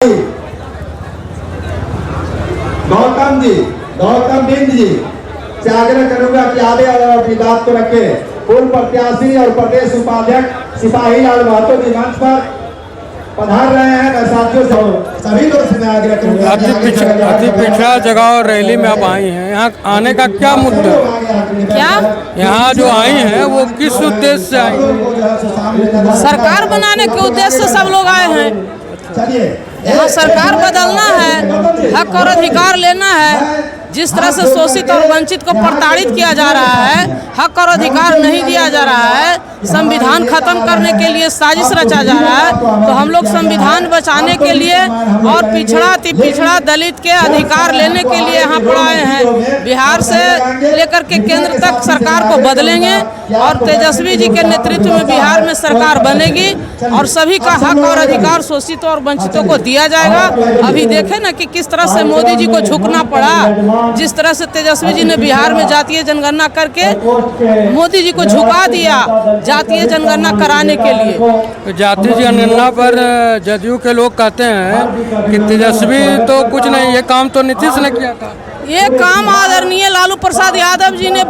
गौतम बिंद जी से आग्रह करूंगा कि आगे और अपनी बात को रखे। पूर्व प्रत्याशी और प्रदेश उपाध्यक्ष सिपाही लाल महतो जी मंच पर पधार रहे हैं। मैं साथियों से सभी लोग से आग्रह करूंगा। अति पिछड़ा जगह और रैली में आप आई हैं, यहाँ आने का क्या मुद्दा? क्या यहाँ जो आई हैं वो किस उद्देश्य से आई? सरकार बनाने के उद्देश्य से सब लोग आए हैं। यहाँ सरकार बदलना है, हक और अधिकार लेना है। जिस तरह से शोषित और वंचित को प्रताड़ित किया जा रहा है, हक और अधिकार नहीं दिया जा रहा है, संविधान खत्म करने के लिए साजिश रचा जा रहा है। तो हम लोग संविधान बचाने के लिए और पिछड़ा अति पिछड़ा दलित के अधिकार लेने के लिए यहाँ पर आए हैं। बिहार से लेकर के केंद्र तक सरकार को बदलेंगे और तेजस्वी जी के नेतृत्व में बिहार में सरकार बनेगी और सभी का हक और अधिकार शोषित और वंचितों को दिया जाएगा। अभी देखें ना कि किस तरह से मोदी जी को झुकना पड़ा, जिस तरह से तेजस्वी जी ने बिहार में जातीय जनगणना करके मोदी जी को झुका दिया जातीय जनगणना कराने के लिए। जातीय जनगणना पर जदयू के लोग कहते हैं कि तेजस्वी तो कुछ नहीं, ये काम तो नीतीश ने किया था। ये काम आदरणीय लालू प्रसाद यादव जी ने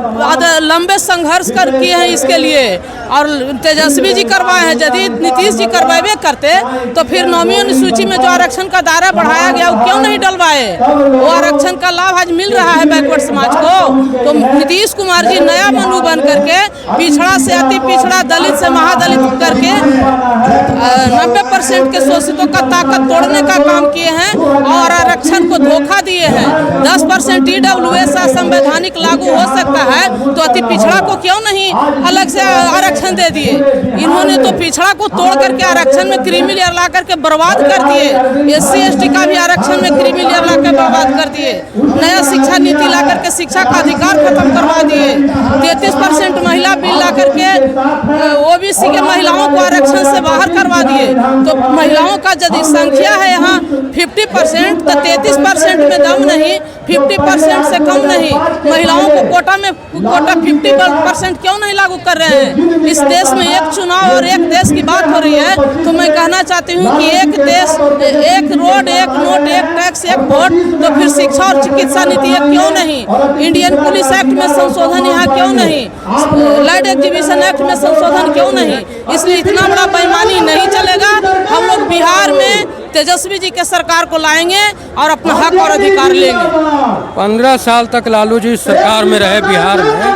लंबे संघर्ष कर किए हैं इसके लिए, और तेजस्वी जी करवाए हैं। यदि नीतीश जी करवाए करते तो फिर 9वीं अनुसूची में जो आरक्षण का दायरा बढ़ाया गया वो क्यों नहीं डलवाए? वो आरक्षण का लाभ आज मिल रहा है बैकवर्ड समाज को। तो नीतीश कुमार जी नया मनु बन करके पिछड़ा से अति पिछड़ा, दलित से महादलित करके 90% के शोषितों का ताकत तोड़ने का काम किए हैं और आरक्षण को धोखा दिए हैं। 10% EWS संवैधानिक लागू हो सकता है तो अति पिछड़ा को क्यों नहीं अलग से आरक्षण दे दिए? इन्होंने तो पिछड़ा को तोड़ करके आरक्षण में क्रीमी लेयर ला करके बर्बाद कर दिए। SC ST का भी आरक्षण में क्रीमी लेयर ला कर बर्बाद कर दिए। नया शिक्षा नीति ला करके शिक्षा का अधिकार खत्म करवा दिए। 33% महिला बिल ला करके OBC के महिलाओं को आरक्षण से बाहर करवा दिए। तो महिलाओं का यदि संख्या है यहाँ 50% तो 33% में दम नहीं, 50% से कम नहीं। महिलाओं को कोटा 50% क्यों नहीं लागू कर रहे हैं? इस देश में एक चुनाव और एक देश की बात हो रही है। तो मैं कहना चाहती हूँ कि एक देश, एक रोड, एक नोट, एक टैक्स, एक वोट। तो फिर शिक्षा और चिकित्सा नीति क्यों नहीं? इंडियन पुलिस एक्ट में संशोधन यहाँ क्यों नहीं? लाइट एग्जीबिशन एक्ट में संशोधन क्यों नहीं? इसलिए इतना बड़ा बेईमानी नहीं चलेगा। हम लोग बिहार में तेजस्वी जी के सरकार को लाएंगे और अपना हक और अधिकार लेंगे। 15 साल तक लालू जी सरकार में रहे बिहार में,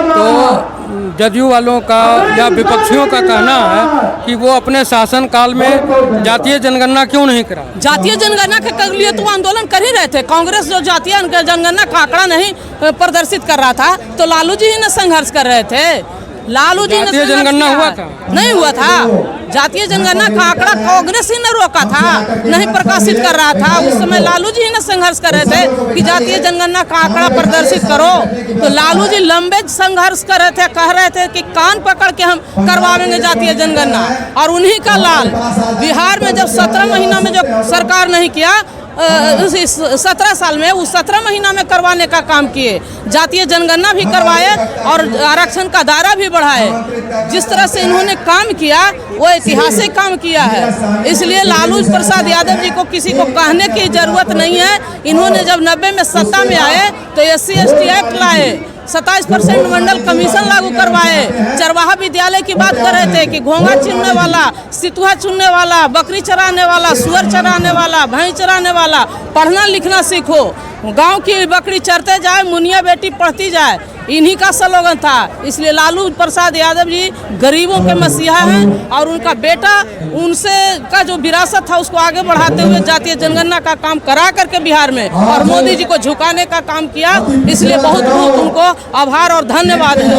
तो जदयू वालों का या विपक्षियों का कहना है कि वो अपने शासन काल में जातीय जनगणना क्यों नहीं करा? जातीय जनगणना के लिए तो आंदोलन कर ही रहे थे। कांग्रेस जो जातीय जनगणना का आंकड़ा नहीं प्रदर्शित कर रहा था तो लालू जी ही न संघर्ष कर रहे थे। लालू जी जातीय जनगणना हुआ था? नहीं हुआ था। जातीय जनगणना का आंकड़ा कांग्रेस ही न रोका था, नहीं प्रकाशित कर रहा था। उस समय लालू जी ही न संघर्ष कर रहे थे कि जातीय जनगणना का आंकड़ा प्रदर्शित करो। तो लालू जी लंबे संघर्ष कर रहे थे, कह रहे थे कि कान पकड़ के हम करवाएंगे जातीय जनगणना। और उन्हीं का लाल बिहार में जब 17 महीना में जो सरकार नहीं किया, 17 साल में उस 17 महीना में करवाने का काम किए। जातीय जनगणना भी करवाए और आरक्षण का दायरा भी बढ़ाए। जिस तरह से इन्होंने काम किया वो ऐतिहासिक काम किया है। इसलिए लालू प्रसाद यादव जी को किसी को कहने की जरूरत नहीं है। इन्होंने जब 90 में सत्ता में आए तो SC ST एक्ट लाए, 27% मंडल कमीशन लागू करवाए। चरवाहा विद्यालय की बात कर रहे थे कि घोंगा चुनने वाला, सितुआ चुनने वाला, बकरी चराने वाला, सुअर चराने वाला, भैंस चराने वाला पढ़ना लिखना सीखो। गांव की बकरी चरते जाए, मुनिया बेटी पढ़ती जाए, इन्हीं का स्लोगन था। इसलिए लालू प्रसाद यादव जी गरीबों के मसीहा हैं और उनका बेटा उनसे का जो विरासत था उसको आगे बढ़ाते हुए जातीय जनगणना का काम करा करके बिहार में और मोदी जी को झुकाने का काम किया। इसलिए बहुत बहुत उनको आभार और धन्यवाद है।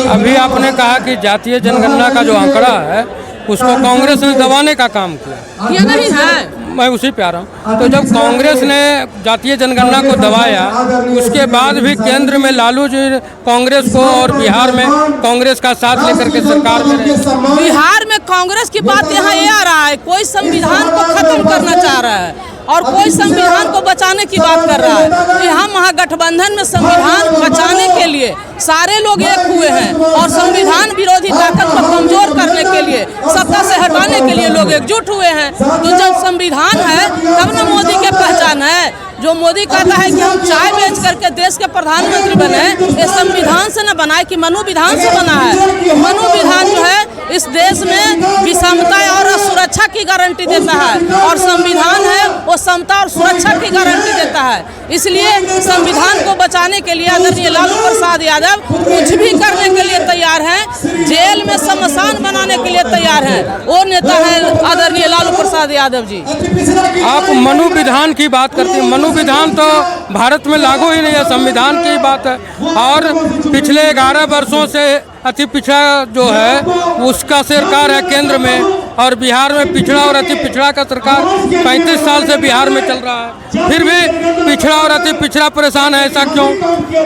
अभी आपने कहा कि जातीय जनगणना का जो आंकड़ा है उसको कांग्रेस ने दबाने का काम किया नहीं है। मैं उसी पे आ रहा हूँ। तो जब कांग्रेस ने जातीय जनगणना को दबाया, उसके बाद भी केंद्र में लालू जी कांग्रेस को और बिहार में कांग्रेस का साथ लेकर के सरकार में रहे। बिहार में कांग्रेस की बात यहाँ ये आ रहा है, कोई संविधान को खत्म करना चाह रहा है और कोई संविधान को बचाने की बात कर रहा है। यहाँ महागठबंधन में संविधान बचाने के लिए सारे लोग एक हुए हैं और संविधान विरोधी ताकत को कमजोर करने के लिए, सत्ता से हटाने के लिए लोग एकजुट हुए हैं। तो जब संविधान है जो मोदी कहता है कि हम चाय बेच करके देश के प्रधानमंत्री बने, ये संविधान से न बना है कि मनु विधान से बना है। मनु विधान जो है इस देश में विषमता और सुरक्षा की गारंटी देता है, और संविधान है वो समता और सुरक्षा की गारंटी देता है। इसलिए संविधान को बचाने के लिए आदरणीय लालू प्रसाद यादव कुछ भी करने के लिए तैयार हैं, जेल में शमशान बनाने के लिए तैयार हैं। वो नेता है आदरणीय लालू प्रसाद यादव जी। आप मनु विधान की बात करते हैं, मनु विधान तो भारत में लागू ही नहीं है, संविधान की बात है। और पिछले 11 वर्षों से अति पिछड़ा जो है उसका सरकार है केंद्र में, और बिहार में पिछड़ा और अति पिछड़ा का सरकार 35 साल से बिहार में चल रहा है। फिर भी पिछड़ा और अति पिछड़ा परेशान है, ऐसा क्यों?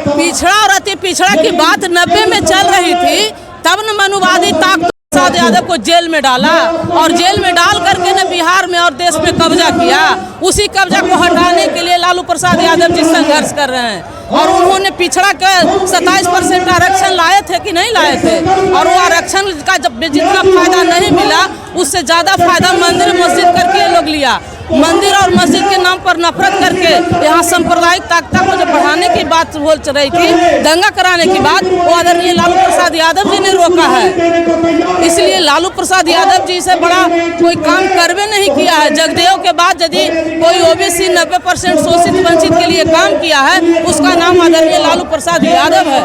पिछड़ा और अति पिछड़ा की बात 90 में चल रही थी, तब न मनुवादी ताकत प्रसाद यादव को जेल में डाला, और जेल में डाल करके न बिहार में और देश में कब्जा किया। उसी कब्जा को हटाने के लिए लालू प्रसाद यादव जी संघर्ष कर रहे हैं, और उन्होंने पिछड़ा के 27% आरक्षण लाए थे कि नहीं लाए थे, और वो आरक्षण का जब जितना फायदा नहीं मिला उससे ज़्यादा फायदा मंदिर मस्जिद करके लोग लिया। मंदिर और मस्जिद के नाम पर नफरत करके यहाँ सांप्रदायिक ताकत को जब बढ़ाने की बात बोल रही थी, दंगा कराने की बात, वो आदरणीय लालू प्रसाद यादव जी ने रोका है। इसलिए लालू प्रसाद यादव जी से बड़ा कोई काम करवे नहीं किया है। जगदेव के बाद यदि कोई ओबीसी 90% शोषित वंचित के लिए काम किया है, उसका नाम आदरणीय लालू प्रसाद यादव है।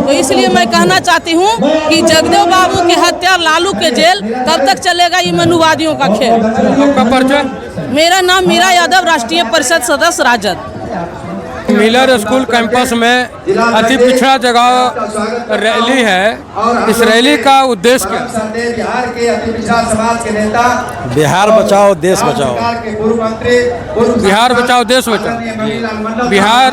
तो इसलिए मैं कहना चाहती हूँ कि जगदेव बाबू की हत्या, लालू के जेल, कब तक चलेगा ये मनुवादियों का खेल। आपका परिचय? मेरा नाम मीरा यादव, राष्ट्रीय परिषद सदस्य राजद। मिलर स्कूल कैंपस में अति पिछड़ा जगह रैली है, इस रैली का उद्देश्य क्या? बिहार के अति पिछड़ा समाज के नेता, बिहार बचाओ देश बचाओ। बिहार बचाओ देश बचाओ। बिहार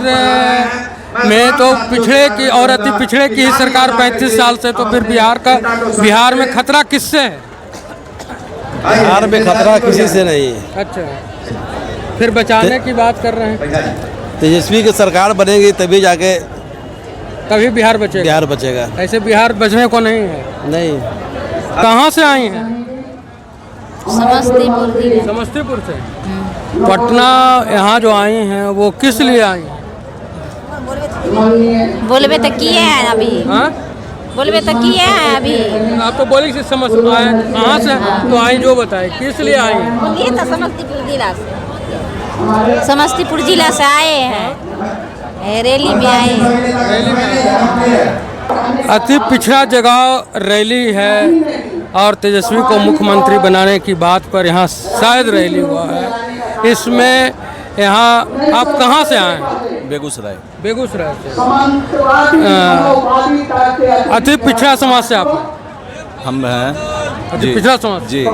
में तो पिछड़े की और अति पिछड़े की ही सरकार 35 साल से, तो फिर बिहार में खतरा किससे है? बिहार में खतरा किसी से नहीं है। अच्छा, फिर बचाने की बात कर रहे हैं। तेजस्वी की सरकार बनेगी तभी जाके तभी बिहार बचेगा। बिहार बचेगा, ऐसे बिहार बचने को नहीं है। नहीं। कहाँ से आई हैं? समस्तीपुर। समस्तीपुर से। पटना यहाँ जो आई हैं वो किस लिए आई हैं? बोलबे तो किए हैं अभी। हाँ, बोलबे तो किए हैं अभी। आप तो बोली से समझ आए, कहाँ से तो आई, जो बताए किस लिए आई हैं? बोलिए तो समस्तीपुर जिला से। समस्तीपुर जिला से आए हैं, रैली में आए हैं। रैली में अति पिछड़ा जगह रैली है, और तेजस्वी को मुख्यमंत्री बनाने की बात पर यहाँ शायद रैली हुआ है। इसमें यहाँ आप कहाँ से आए हैं? बेगूसराय। बेगूसराय से। अति पिछड़ा समाज से आप? हम हैं अति पिछड़ा समाज जी।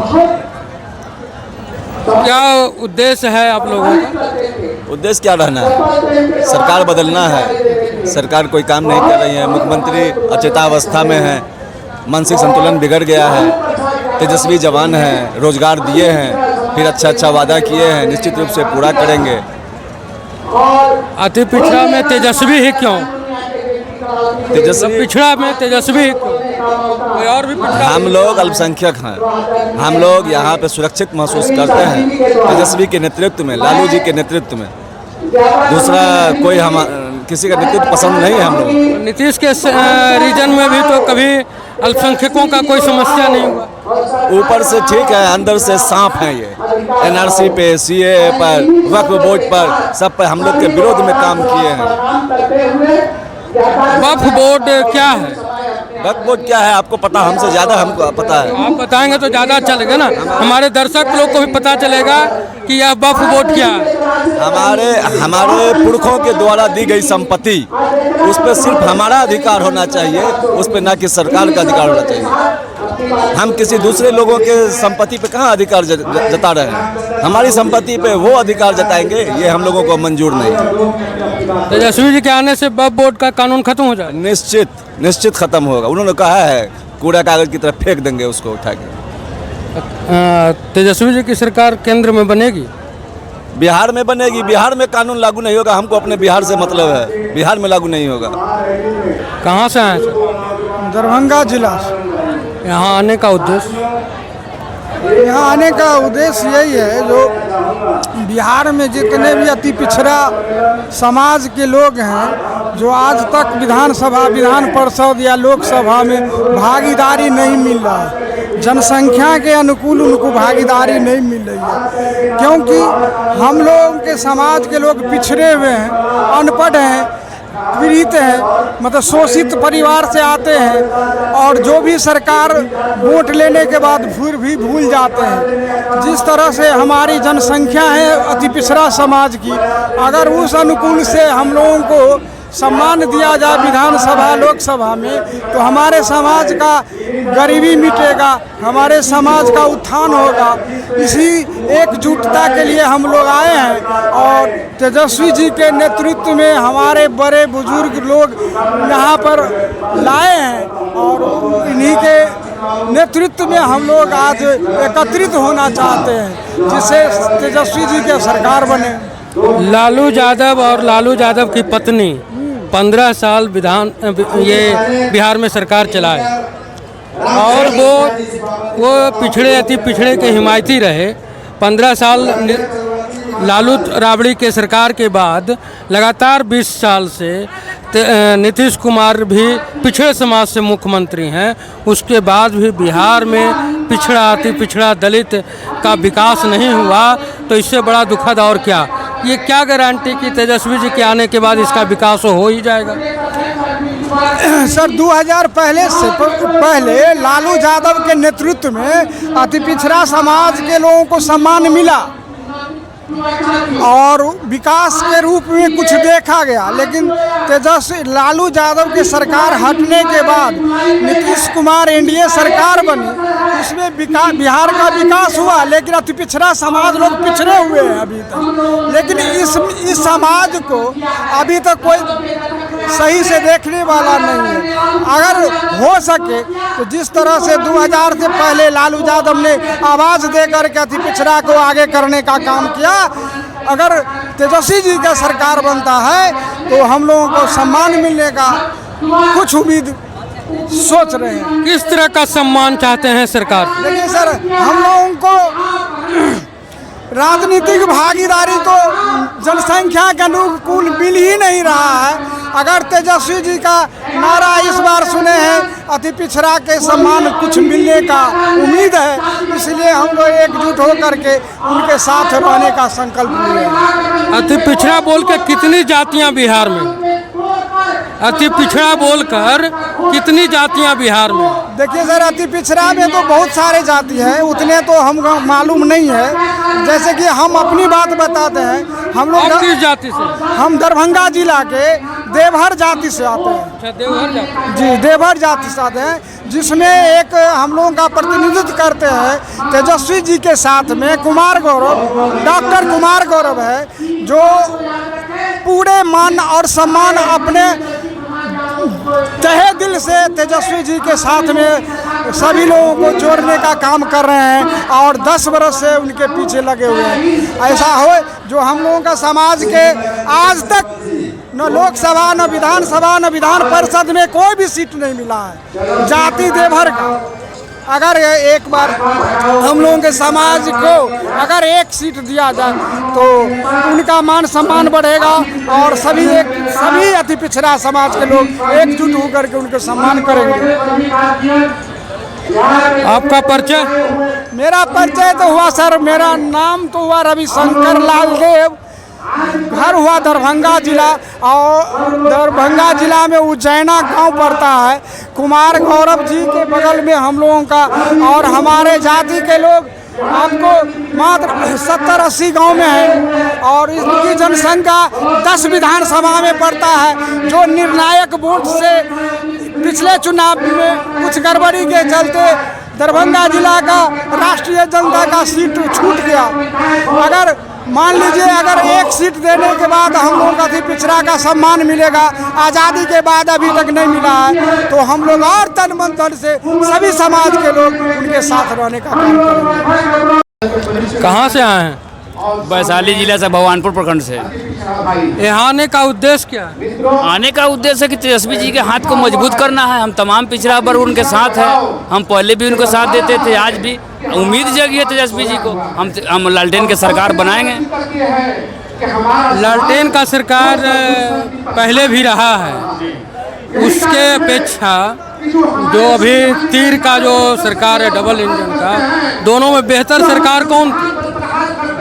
क्या उद्देश्य है आप लोगों का? उद्देश्य क्या रहना है? सरकार बदलना है। सरकार कोई काम नहीं कर रही है, मुख्यमंत्री अचेतावस्था में है, मानसिक संतुलन बिगड़ गया है। तेजस्वी जवान है, रोजगार दिए हैं, फिर अच्छा वादा किए हैं, निश्चित रूप से पूरा करेंगे। अति पिछड़ा में तेजस्वी ही क्यों? तेजस्वी पिछड़ा में तेजस्वी ही क्यों? कोई और भी पिछड़ा? हम लोग अल्पसंख्यक हैं, हम लोग यहाँ पे सुरक्षित महसूस करते हैं तेजस्वी के नेतृत्व में, लालू जी के नेतृत्व में। दूसरा कोई हम किसी का नेतृत्व पसंद नहीं है हम लोग। नीतीश के रीजन में भी तो कभी अल्पसंख्यकों का कोई समस्या नहीं हुआ। ऊपर से ठीक है, अंदर से सांप है ये। एनआरसी पे, सीएए पर, वक्फ बोर्ड पर, सब पर हम लोग के विरोध में काम किए हैं। वक्फ बोर्ड क्या है? वक्फ बोर्ड क्या है आपको पता? हमसे ज़्यादा हमको पता है। आप बताएंगे तो ज़्यादा अच्छा लगेगा ना, हमारे दर्शक लोग को भी पता चलेगा कि यह वक्फ बोर्ड क्या है। हमारे पुरखों के द्वारा दी गई संपत्ति, उस पर सिर्फ हमारा अधिकार होना चाहिए, उस पर ना कि सरकार का अधिकार होना चाहिए। हम किसी दूसरे लोगों के संपत्ति पे कहाँ अधिकार जता रहे हैं? हमारी संपत्ति पे वो अधिकार जताएंगे, ये हम लोगों को मंजूर नहीं। तेजस्वी जी के आने से वक्फ बोर्ड का कानून खत्म हो जाए? निश्चित खत्म होगा। उन्होंने कहा है कूड़ा कागज की तरफ फेंक देंगे उसको उठा के। तेजस्वी जी की सरकार केंद्र में बनेगी? बिहार में बनेगी। बिहार में कानून लागू नहीं होगा, हमको अपने बिहार से मतलब है, बिहार में लागू नहीं होगा। कहाँ से आए? दरभंगा जिला से। यहाँ आने का उद्देश्य? यहाँ आने का उद्देश्य यही है, जो बिहार में जितने भी अति पिछड़ा समाज के लोग हैं, जो आज तक विधानसभा, विधान परिषद या लोकसभा में भागीदारी नहीं मिल रहा है, जनसंख्या के अनुकूल उनको भागीदारी नहीं मिल रही है, क्योंकि हम लोगों के समाज के लोग पिछड़े हुए हैं, अनपढ़ हैं, पीड़ित हैं, मतलब शोषित परिवार से आते हैं, और जो भी सरकार वोट लेने के बाद फिर भी भूल जाते हैं। जिस तरह से हमारी जनसंख्या है अति पिछड़ा समाज की, अगर उस अनुकूल से हम लोगों को सम्मान दिया जाए विधानसभा, लोकसभा में, तो हमारे समाज का गरीबी मिटेगा, हमारे समाज का उत्थान होगा। इसी एकजुटता के लिए हम लोग आए हैं, और तेजस्वी जी के नेतृत्व में हमारे बड़े बुजुर्ग लोग यहाँ पर लाए हैं, और इन्हीं के नेतृत्व में हम लोग आज एकत्रित होना चाहते हैं, जिससे तेजस्वी जी के सरकार बने। लालू यादव और लालू यादव की पत्नी 15 साल ये बिहार में सरकार चलाए, और वो पिछड़े अति पिछड़े के हिमायती रहे। 15 साल लालू राबड़ी के सरकार के बाद लगातार 20 साल से नीतीश कुमार भी पिछड़े समाज से मुख्यमंत्री हैं, उसके बाद भी बिहार में पिछड़ा अति पिछड़ा दलित का विकास नहीं हुआ। तो इससे बड़ा दुखद और क्या, ये क्या गारंटी कि तेजस्वी जी के आने के बाद इसका विकास हो ही जाएगा? सर 2000 पहले लालू यादव के नेतृत्व में अति पिछड़ा समाज के लोगों को सम्मान मिला और विकास के रूप में कुछ देखा गया, लेकिन तेजस्वी लालू यादव की सरकार हटने के बाद नीतीश कुमार एनडीए सरकार बनी, उसमें बिहार का विकास हुआ, लेकिन अति पिछड़ा समाज लोग पिछड़े हुए हैं अभी तक। लेकिन इस समाज को अभी तक कोई सही से देखने वाला नहीं है। अगर हो सके तो जिस तरह से 2000 से पहले लालू यादव ने आवाज़ देकर के अति पिछड़ा को आगे करने का काम किया, अगर तेजस्वी जी का सरकार बनता है तो हम लोगों को सम्मान मिलने का कुछ उम्मीद सोच रहे हैं। किस तरह का सम्मान चाहते हैं सरकार? देखिए सर, हम लोगों को राजनीतिक भागीदारी तो जनसंख्या के अनुकूल मिल ही नहीं रहा है। अगर तेजस्वी जी का नारा इस बार सुने हैं, अति पिछड़ा के सम्मान कुछ मिलने का उम्मीद है, इसलिए हम लोग एकजुट होकर के उनके साथ रहने का संकल्प लिए हैं। अति पिछड़ा बोल के कितनी जातियां बिहार में? अति पिछड़ा बोलकर कितनी जातियां बिहार में? देखिए सर, अति पिछड़ा में तो बहुत सारे जाति हैं, उतने तो हम मालूम नहीं है। जैसे कि हम अपनी बात बताते हैं, हम लोग किस जाति से? हम दरभंगा जिला के देवहर जाति से आते हैं। अच्छा, देवहर जाति? जी, देवहर जाति से आते हैं, जिसमें एक हम लोगों का प्रतिनिधित्व करते हैं तेजस्वी जी के साथ में कुमार गौरव, डॉक्टर कुमार गौरव है, जो पूरे मान और सम्मान अपने तहे दिल से तेजस्वी जी के साथ में सभी लोगों को जोड़ने का काम कर रहे हैं, और 10 बरस से उनके पीछे लगे हुए हैं। ऐसा हो जो हम लोगों का समाज के आज तक न लोकसभा, न विधानसभा, न विधान परिषद में कोई भी सीट नहीं मिला है जाति देवहर का। अगर एक बार हम लोगों के समाज को अगर एक सीट दिया जाए तो उनका मान सम्मान बढ़ेगा, और सभी अति पिछड़ा समाज के लोग एकजुट होकर के उनके सम्मान करेंगे। आपका परिचय? मेरा परिचय तो हुआ सर, मेरा नाम तो हुआ रविशंकर लाल देव, घर हुआ दरभंगा जिला, और दरभंगा जिला में उज्जैना गांव पड़ता है। कुमार गौरव जी के बगल में हम लोगों का, और हमारे जाति के लोग आपको मात्र 70-80 गांव में है, और इसकी जनसंख्या 10 विधानसभा में पड़ता है, जो निर्णायक वोट से पिछले चुनाव में कुछ गड़बड़ी के चलते दरभंगा जिला का राष्ट्रीय जनता का सीट छूट गया। अगर मान लीजिए अगर एक सीट देने के बाद हम लोगों का पिछड़ा का सम्मान मिलेगा, आज़ादी के बाद अभी तक नहीं मिला है, तो हम लोग और तन मन धन से सभी समाज के लोग उनके साथ रहने का काम करेंगे। कहाँ से आए हैं? वैशाली जिला से, भगवानपुर प्रखंड से। यहाँ आने का उद्देश्य क्या है? आने का उद्देश्य है कि तेजस्वी जी के हाथ को मजबूत करना है। हम तमाम पिछड़ा वर्ग उनके साथ है, हम पहले भी उनके साथ देते थे, आज भी उम्मीद जगी है तेजस्वी जी को, हम लालटेन के सरकार बनाएंगे। लालटेन का सरकार पहले भी रहा है, उसके अपेक्षा जो अभी तीर का जो सरकार है डबल इंजन का, दोनों में बेहतर सरकार कौन थी?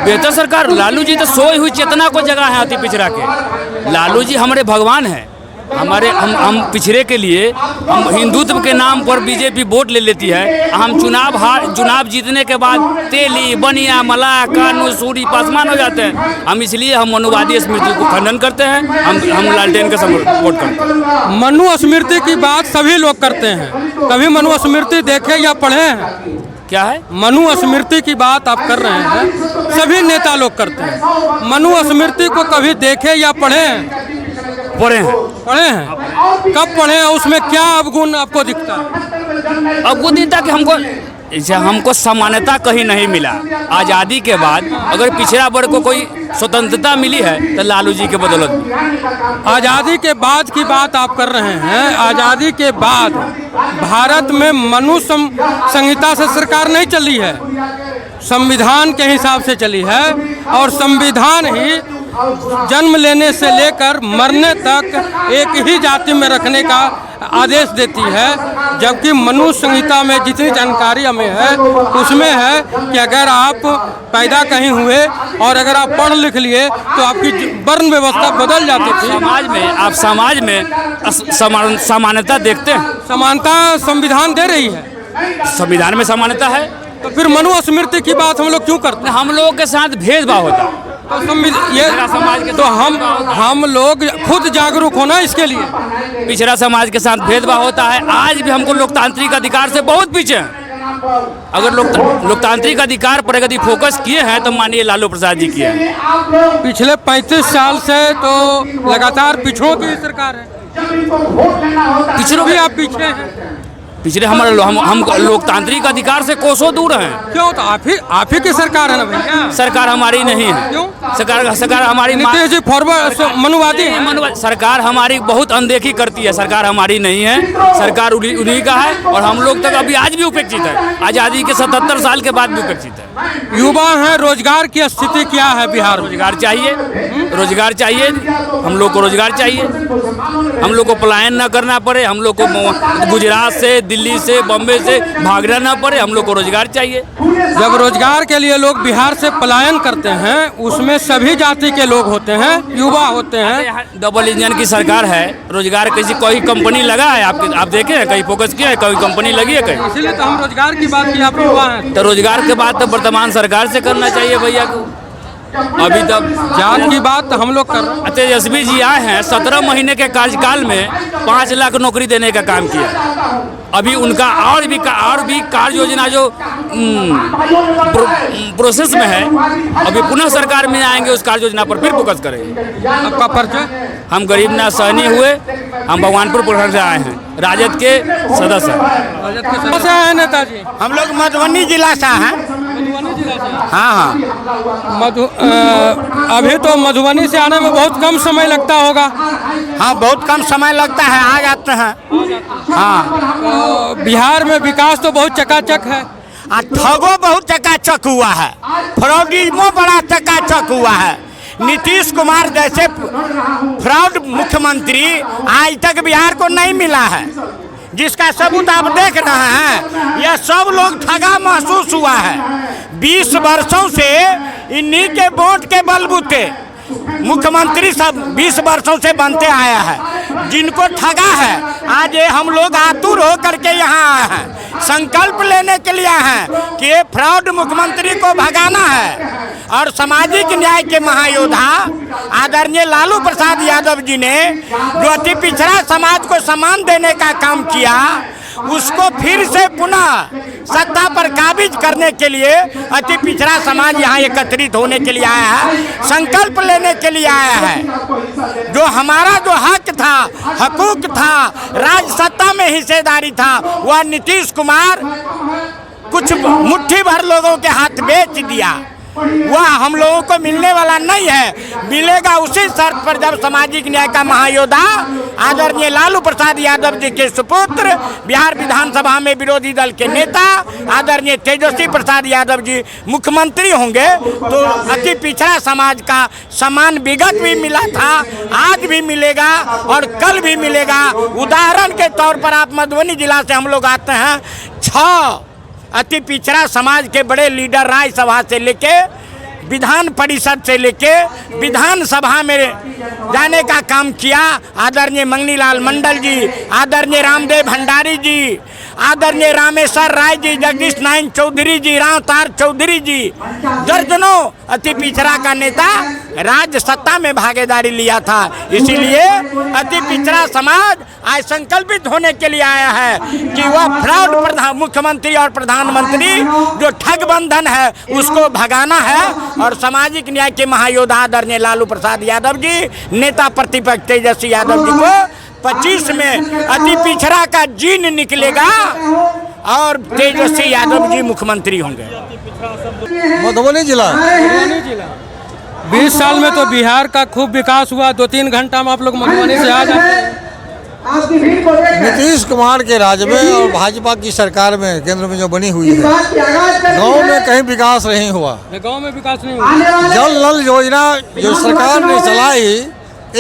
बेहतर सरकार लालू जी तो सोई हुई चेतना को जगह है अति पिछड़ा के। लालू जी हमारे भगवान हैं, हमारे हम पिछड़े के लिए हम हिंदुत्व के नाम पर बीजेपी वोट ले लेती है। हम चुनाव जीतने के बाद तेली बनिया मला कानू सूरी पासवान हो जाते हैं। हम इसलिए हम मनुवादी स्मृति को खंडन करते हैं, हम लालटेन का वोट करते हैं। मनु स्मृति की बात सभी लोग करते हैं, कभी मनु स्मृति देखे या पढ़े हैं? क्या है मनु स्मृति की बात आप कर रहे हैं, सभी नेता लोग करते हैं। मनु स्मृति को कभी देखे या पढ़े हैं? पढ़े हैं। कब पढ़े हैं? उसमें क्या अवगुण आपको दिखता है? अवगुण दिखता कि हमको समानता कहीं नहीं मिला। आज़ादी के बाद अगर पिछड़ा वर्ग को कोई स्वतंत्रता मिली है तो लालू जी के बदौलत। आज़ादी के बाद की बात आप कर रहे हैं। आज़ादी के बाद भारत में मनु संहिता से सरकार नहीं चली है, संविधान के हिसाब से चली है, और संविधान ही जन्म लेने से लेकर मरने तक एक ही जाति में रखने का आदेश देती है। जबकि मनु संहिता में जितनी जानकारी हमें है उसमें है कि अगर आप पैदा कहीं हुए और अगर आप पढ़ लिख लिए तो आपकी वर्ण व्यवस्था बदल जाती थी। समाज में समानता देखते हैं। समानता संविधान दे रही है, संविधान में समानता है, तो फिर मनु स्मृति की बात हम लोग क्यों करते हैं? हम लोगों के साथ भेदभाव होता है। तो हम लोग खुद जागरूक होना इसके लिए। पिछड़ा समाज के साथ भेदभाव होता है। आज भी हमको लोकतांत्रिक अधिकार से बहुत पीछे हैं। अगर लोकतांत्रिक अधिकार पर यदि फोकस किए हैं तो मानिए लालू प्रसाद जी किए हैं। पिछले 35 साल से तो लगातार पिछड़ों की सरकार है। पिछड़ों भी आप पीछे हैं। पिछले हम लोकतांत्रिक अधिकार से कोसों दूर हैं। क्यों? तो आप ही की सरकार है ना भैया। सरकार हमारी नहीं है। क्यों? सरकार हमारी नीतीश जी फॉरवर्ड मनुवादी है। सरकार हमारी बहुत अनदेखी करती है। सरकार हमारी नहीं है, सरकार उन्हीं का है, और हम लोग तक अभी आज भी उपेक्षित है। आज़ादी के 77 साल के बाद भी उपेक्षित है। युवा है, रोजगार की स्थिति क्या है बिहार में? रोजगार चाहिए, रोजगार चाहिए, हम लोग को रोजगार चाहिए। हम लोग को पलायन न करना पड़े, हम लोग को गुजरात से, दिल्ली से, बम्बे से भागना ना पड़े, हम लोग को रोजगार चाहिए। जब रोजगार के लिए लोग बिहार से पलायन करते हैं उसमें सभी जाति के लोग होते हैं, युवा होते हैं। डबल इंजन की सरकार है, रोजगार कोई कंपनी लगा है? आप देखे हैं कहीं फोकस किया है? कोई कंपनी लगी है कहीं? इसीलिए तो हम रोजगार की बात की, आप युवा हैं। तो रोजगार के बात तो वर्तमान सरकार से करना चाहिए भैया को। अभी तक जान की बात हम लोग कर रहे हैं। तेजस्वी जी आए हैं, 17 महीने के कार्यकाल में 5 लाख नौकरी देने का काम किया। अभी उनका और भी कार्य योजना जो प्रोसेस में है, अभी पुनः सरकार में आएंगे, उस कार्य योजना पर फिर फोकस करेंगे। आपका परिचय? हम गरीबनाथ सहनी हुए, हम भगवानपुर प्रखंड से आए हैं, राजद के सदस्य हैं। नेताजी हम लोग मधुबनी जिला से हैं। हाँ। अभी तो मधुबनी से आने में बहुत कम समय लगता होगा। हाँ, बहुत कम समय लगता है, आ जाते हैं। हाँ, तो बिहार में विकास तो बहुत चकाचक है। ठगो बहुत चकाचक हुआ है, फ्रॉडिज्मो बड़ा चकाचक हुआ है। नीतीश कुमार जैसे फ्रॉड मुख्यमंत्री आज तक बिहार को नहीं मिला है, जिसका सबूत आप देख रहे हैं। यह सब लोग ठगा महसूस हुआ है। 20 वर्षों से इन्हीं के वोट के बलबूते मुख्यमंत्री सब 20 वर्षों से बनते आया है। जिनको ठगा है, आज ये हम लोग आतुर हो करके यहाँ आए हैं, संकल्प लेने के लिए आए हैं कि ये फ्रॉड मुख्यमंत्री को भगाना है। और सामाजिक न्याय के महायोद्धा आदरणीय लालू प्रसाद यादव जी ने जो अति पिछड़ा समाज को सम्मान देने का काम किया, उसको फिर से पुनः सत्ता पर काबिज करने के लिए अति पिछड़ा समाज यहाँ एकत्रित होने के लिए आया है, संकल्प लेने के लिए आया है। जो हमारा जो हक था, हकूक था, राज सत्ता में हिस्सेदारी था, वह नीतीश कुमार कुछ मुट्ठी भर लोगों के हाथ बेच दिया। वह हम लोगों को मिलने वाला नहीं है। मिलेगा उसी शर्त पर जब सामाजिक न्याय का महायोद्धा आदरणीय लालू प्रसाद यादव जी के सुपुत्र, बिहार विधानसभा में विरोधी दल के नेता आदरणीय तेजस्वी प्रसाद यादव जी मुख्यमंत्री होंगे तो अति पिछड़ा समाज का सम्मान विगत भी मिला था, आज भी मिलेगा और कल भी मिलेगा। उदाहरण के तौर पर आप मधुबनी जिला से हम लोग आते हैं, 6 अति पिछड़ा समाज के बड़े लीडर राज्यसभा से लेके विधान परिषद से लेके विधानसभा में जाने का काम किया। आदरणीय मंगनीलाल मंडल जी, आदरणीय रामदेव भंडारी जी, आदरणीय रामेश्वर राय जी, जगदीश नारायण चौधरी जी, रामतार चौधरी जी, दर्जनों अति पिछड़ा का नेता राज्य सत्ता में भागीदारी लिया था। इसीलिए अति पिछड़ा समाज आज संकल्पित होने के लिए आया है कि वह फ्रॉड मुख्यमंत्री और प्रधानमंत्री जो ठग बंधन है उसको भगाना है और सामाजिक न्याय के महायोद्धा आदरणीय लालू प्रसाद यादव जी, नेता प्रतिपक्ष तेजस्वी यादव जी को 25 में अति पिछड़ा का जीन निकलेगा और तेजस्वी यादव जी मुख्यमंत्री होंगे। मधुबनी जिला 20 साल में तो बिहार का खूब विकास हुआ। 2-3 घंटा में आप लोग मधुबनी से आ जाते हैं। नीतीश कुमार के राज में और भाजपा की सरकार में केंद्र में जो बनी हुई है, गांव में कहीं विकास नहीं हुआ। गांव में विकास नहीं हुआ। जल नल योजना जो सरकार ने चलाई,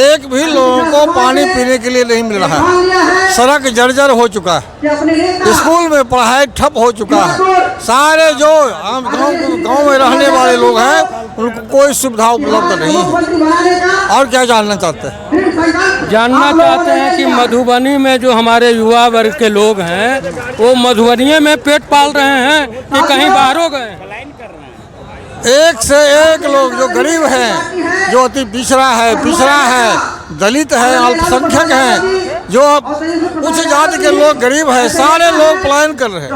एक भी लोगों को पानी पीने के लिए नहीं मिल रहा है। सड़क जर्जर हो चुका है, स्कूल में पढ़ाई ठप हो चुका है। सारे जो आम गांव में रहने वाले लोग हैं उनको कोई सुविधा उपलब्ध नहीं है। और क्या जानना चाहते हैं? जानना चाहते हैं कि मधुबनी में जो हमारे युवा वर्ग के लोग हैं वो मधुबनी में पेट पाल रहे हैं कि कहीं बाहर हो गए? एक से एक लोग जो गरीब हैं, जो अति पिछड़ा है, दलित है, अल्पसंख्यक हैं, जो उच्च जाति के लोग गरीब हैं, सारे लोग पलायन कर रहे हैं।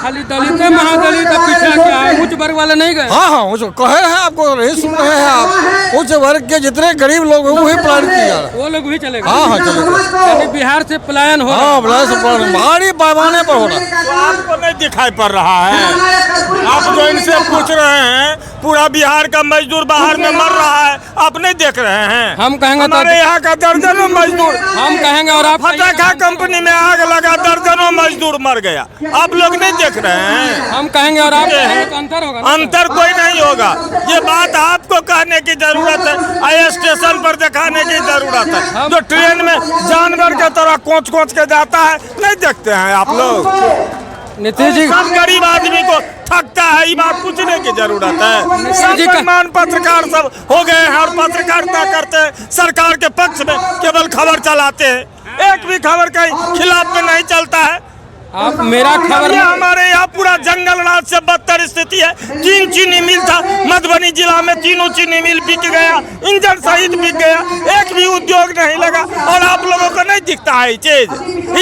खाली दलित महादलित का पीछा क्या है? उच्च वर्ग वाले नहीं गए? हाँ, कहे हैं, आपको नहीं सुन रहे हैं आप। उच्च वर्ग के जितने गरीब लोग हैं वही पलायन किया जा रहा है। वो लोग भी चलेगा? हाँ, चलेगा। यानी बिहार से पलायन हो? हाँ, भारी पैमाने पर हो रहा है। आपको नहीं दिखाई पड़ रहा है? आप जो इनसे पूछ रहे हैं, पूरा बिहार का मजदूर बाहर में मर रहा है, आप नहीं देख रहे हैं? हम कहेंगे हमारे यहाँ का दर्जनों मजदूर, हम कहेंगे और आप फटाखा कंपनी में आग लगा, दर्जनों मजदूर मर गया, आप लोग नहीं देख रहे हैं? हम कहेंगे और आप कहेंगे तो अंतर होगा? अंतर कोई नहीं होगा। ये बात आपको कहने की जरूरत है, स्टेशन पर दिखाने की जरूरत है। जो ट्रेन में जानवर के तरह कोच के जाता है, नहीं देखते हैं आप लोग? नीतीश जी, सब गरीब आदमी को थकता है, ये बात पूछने की जरूरत है। सब बेईमान पत्रकार सब हो गए हैं और पत्रकारिता करते हैं, सरकार के पक्ष में केवल खबर चलाते हैं, एक भी खबर के खिलाफ में नहीं चलता है। आप मेरा खबर हमारे यहाँ पूरा जंगल राज से बदतर स्थिति है। 3 चीनी मिल था मधुबनी जिला में, तीनों चीनी मिल बिक गया, इंजन सहित बिक गया, एक भी उद्योग नहीं लगा और आप लोगों को नहीं दिखता है ये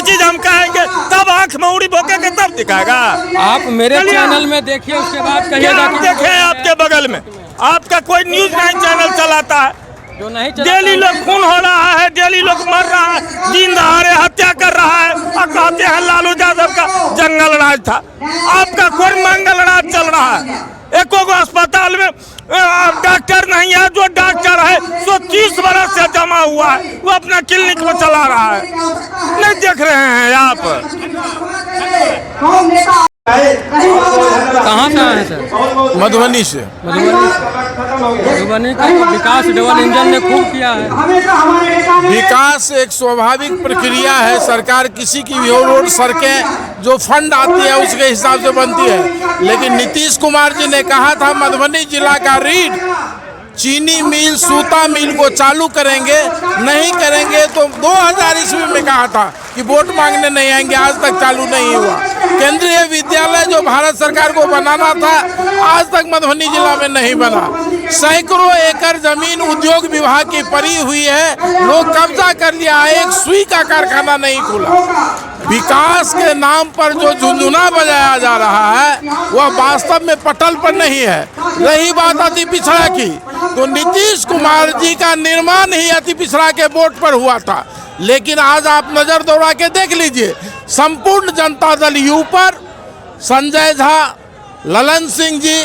चीज हम कहेंगे तब आंख में उड़ी भोंकेंगे तब दिखाएगा। आप मेरे चैनल में देखिए, उसके बाद कहिएगा। देखे आपके बगल में आपका कोई न्यूज 9 चैनल चलाता है, जो नहीं डेली लोग खून हो रहा है, डेली लोग मर रहा है, दिन दहाड़े हत्या कर रहा है और कहते हैं लालू यादव का जंगल राज था। आपका कोई मंगल राज चल रहा है। एको को अस्पताल में डॉक्टर नहीं है, जो डॉक्टर है वो 30 बरस से जमा हुआ है, वो अपना क्लिनिक में चला रहा है, नहीं देख रहे हैं आप? कहाँ से आए हैं सर? मधुबनी से। मधुबनी का विकास डबल इंजन ने खूब किया है। विकास एक स्वाभाविक प्रक्रिया है। सरकार किसी की भी रोड, सड़कें जो फंड आती है उसके हिसाब से बनती है। लेकिन नीतीश कुमार जी ने कहा था मधुबनी जिला का रीढ़ चीनी मिल, सूता मिल को चालू करेंगे, नहीं करेंगे तो 2000 ईस्वी में कहा था कि वोट मांगने नहीं आएंगे, आज तक चालू नहीं हुआ। केंद्रीय विद्यालय जो भारत सरकार को बनाना था आज तक मधुबनी जिला में नहीं बना। सैकड़ों एकड़ जमीन उद्योग विभाग की पड़ी हुई है, लोग कब्जा कर लिया, एक सुई का कारखाना नहीं खुला। विकास के नाम पर जो झुंझुना बजाया जा रहा है वह वास्तव में पटल पर नहीं है। रही बात अति पिछड़ा की, तो नीतीश कुमार जी का निर्माण ही अति पिछड़ा के वोट पर हुआ था। लेकिन आज आप नजर दौड़ा के देख लीजिए, संपूर्ण जनता दल यू पर संजय झा, ललन सिंह जी,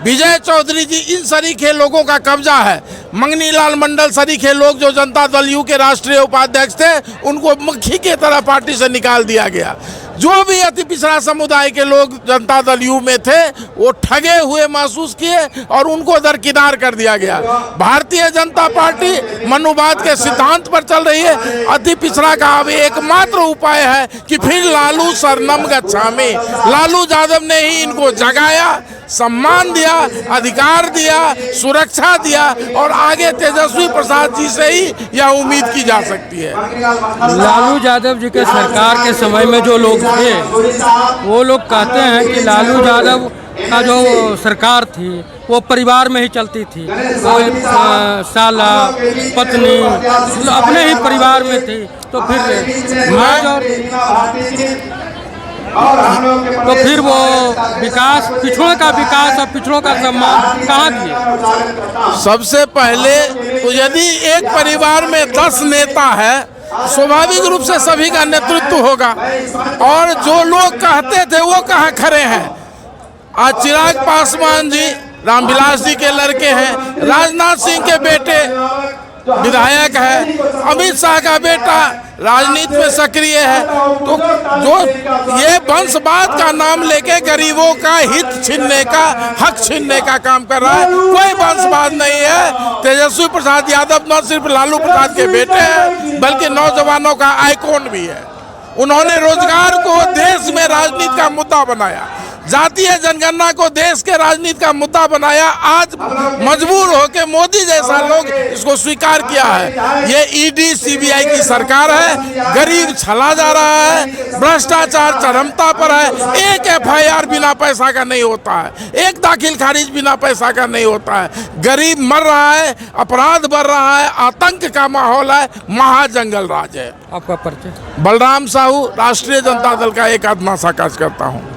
विजय चौधरी जी, इन सरीखे लोगों का कब्जा है। मंगनी लाल मंडल सरीखे लोग जो जनता दल यू के राष्ट्रीय उपाध्यक्ष थे, उनको मक्खी की तरह पार्टी से निकाल दिया गया। जो भी अति पिछड़ा समुदाय के लोग जनता दल यू में थे, वो ठगे हुए महसूस किए और उनको दरकिनार कर दिया गया। भारतीय जनता पार्टी मनुवाद के सिद्धांत पर चल रही है। अति पिछड़ा का अब एकमात्र उपाय है कि फिर लालू शरणम गच्छामि। लालू यादव ने ही इनको जगाया, सम्मान दिया, अधिकार दिया, सुरक्षा दिया और आगे तेजस्वी प्रसाद जी से ही यह उम्मीद की जा सकती है। लालू यादव जी के सरकार के समय में जो लोग थे, वो लोग कहते हैं कि लालू यादव का जो सरकार थी वो परिवार में ही चलती थी। वो साला पत्नी अपने ही परिवार में थी। तो फिर वो विकास, पिछड़ों का विकास और पिछड़ों का सम्मान कहाँ दिए? सबसे पहले तो यदि एक परिवार में 10 नेता है, स्वाभाविक रूप से सभी का नेतृत्व होगा। और जो लोग कहते थे वो कहाँ खड़े हैं? आज चिराग पासवान जी रामविलास जी के लड़के हैं, राजनाथ सिंह के बेटे विधायक है, अमित शाह का बेटा राजनीति में सक्रिय है। तो जो ये वंशवाद का नाम लेके गरीबों का हित छीनने का, हक छीनने का काम कर रहा है, कोई वंशवाद नहीं है। तेजस्वी प्रसाद यादव न सिर्फ लालू प्रसाद के बेटे हैं, बल्कि नौजवानों का आइकॉन भी है। उन्होंने रोजगार को देश में राजनीति का मुद्दा बनाया, जातीय जनगणना को देश के राजनीति का मुद्दा बनाया। आज मजबूर होकर मोदी जैसा लोग इसको स्वीकार किया है। ये ईडी सीबीआई की सरकार है, गरीब छला जा रहा है, भ्रष्टाचार चरमता पर है। एक एफआईआर बिना पैसा का नहीं होता है, एक दाखिल खारिज बिना पैसा का नहीं होता है। गरीब मर रहा है, अपराध बढ़ रहा है, आतंक का माहौल है, महाजंगल राज है। आपका परिचय? बलराम साहू, राष्ट्रीय जनता दल का एक आत्मा सा कार्यकर्ता हूँ।